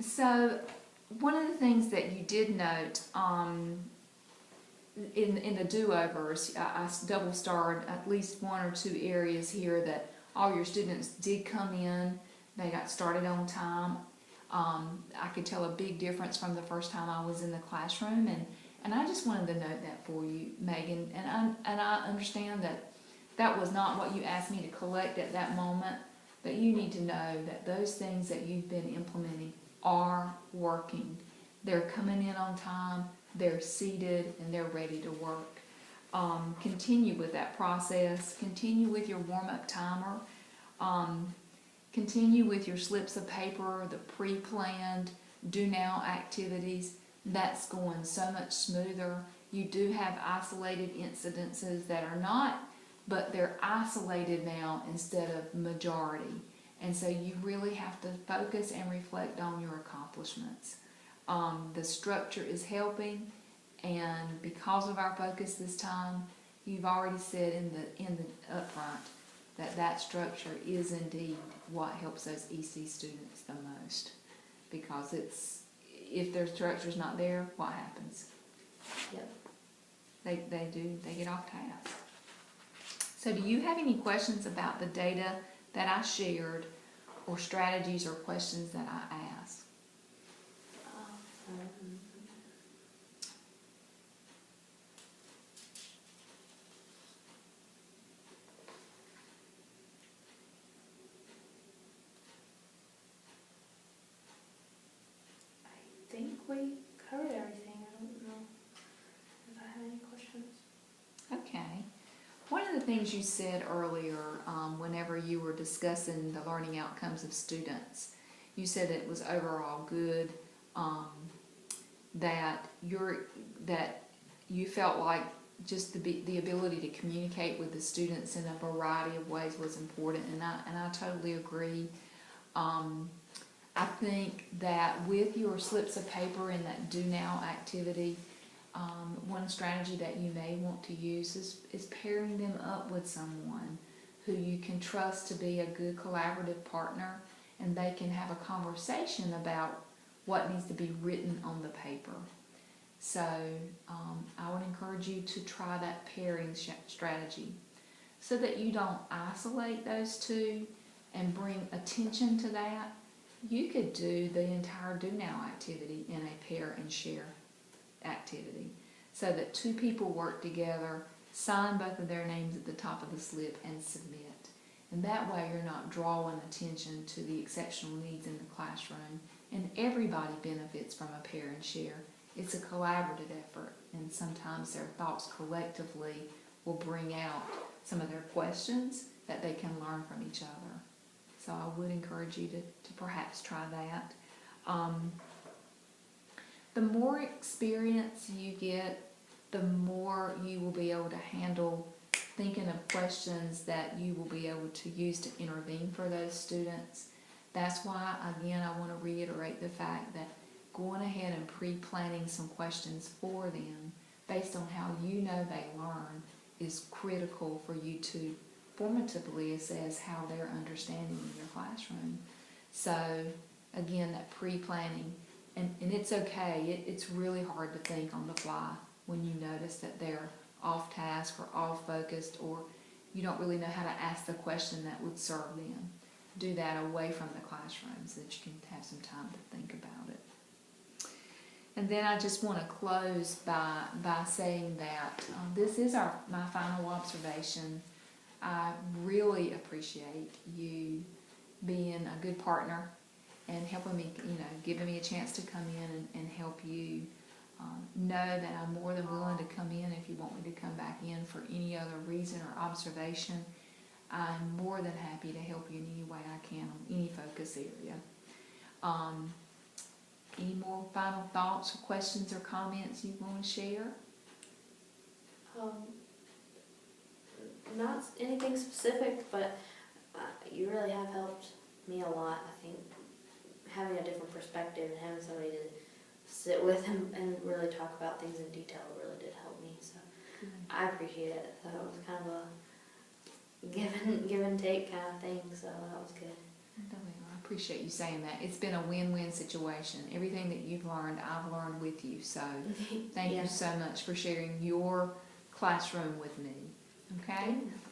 So, one of the things that you did note in the do-overs, I double starred at least one or two areas here that all your students did come in, they got started on time. I could tell a big difference from the first time I was in the classroom, and I just wanted to note that for you, Megan. And I understand that that was not what you asked me to collect at that moment, but you need to know that those things that you've been implementing are working. They're coming in on time, they're seated, and they're ready to work. Continue with that process. Continue with your warm-up timer. Continue with your slips of paper, the pre-planned do now activities. That's going so much smoother. You do have isolated incidences that are not, but they're isolated now instead of majority. And so you really have to focus and reflect on your accomplishments. The structure is helping, and because of our focus this time, you've already said in the upfront that structure is indeed what helps those EC students the most. Because if their structure's not there, what happens? Yep. They get off task. So do you have any questions about the data that I shared, or strategies or questions that I asked? I think we covered everything. I don't know if I have any questions. Okay. One of the things you said earlier, whenever you were discussing the learning outcomes of students, you said it was overall good, that you felt like just the ability to communicate with the students in a variety of ways was important, and I totally agree. I think that with your slips of paper and that do now activity, one strategy that you may want to use is pairing them up with someone who you can trust to be a good collaborative partner, and they can have a conversation about what needs to be written on the paper. So I would encourage you to try that pairing strategy so that you don't isolate those two and bring attention to that. You could do the entire do now activity in a pair and share activity so that two people work together, sign both of their names at the top of the slip, and submit. And that way you're not drawing attention to the exceptional needs in the classroom, and everybody benefits from a pair and share. It's a collaborative effort, and sometimes their thoughts collectively will bring out some of their questions that they can learn from each other. So I would encourage you to perhaps try that. The more experience you get, the more you will be able to handle thinking of questions that you will be able to use to intervene for those students. That's why, again, I want to reiterate the fact that going ahead and pre-planning some questions for them based on how you know they learn is critical for you to formatively assess how they're understanding in your classroom. So, again, that pre-planning, and it's okay, it's really hard to think on the fly when you notice that they're off task or off focused, or you don't really know how to ask the question that would serve them. Do that away from the classroom so that you can have some time to think about it. And then I just want to close by saying that this is my final observation. I really appreciate you being a good partner and helping me, giving me a chance to come in and help you. Know that I'm more than willing to come in if you want me to come back in for any other reason or observation. I'm more than happy to help you in any way I can on any focus area. Any more final thoughts or questions or comments you want to share? Not anything specific, but you really have helped me a lot. I think having a different perspective and having somebody to sit with and really talk about things in detail really did help me. So I appreciate it. So it was kind of a give and take kind of thing. So that was good. I appreciate you saying that. It's been a win-win situation. Everything that you've learned, I've learned with you. So thank Yeah. you so much for sharing your classroom with me. Okay? Yeah.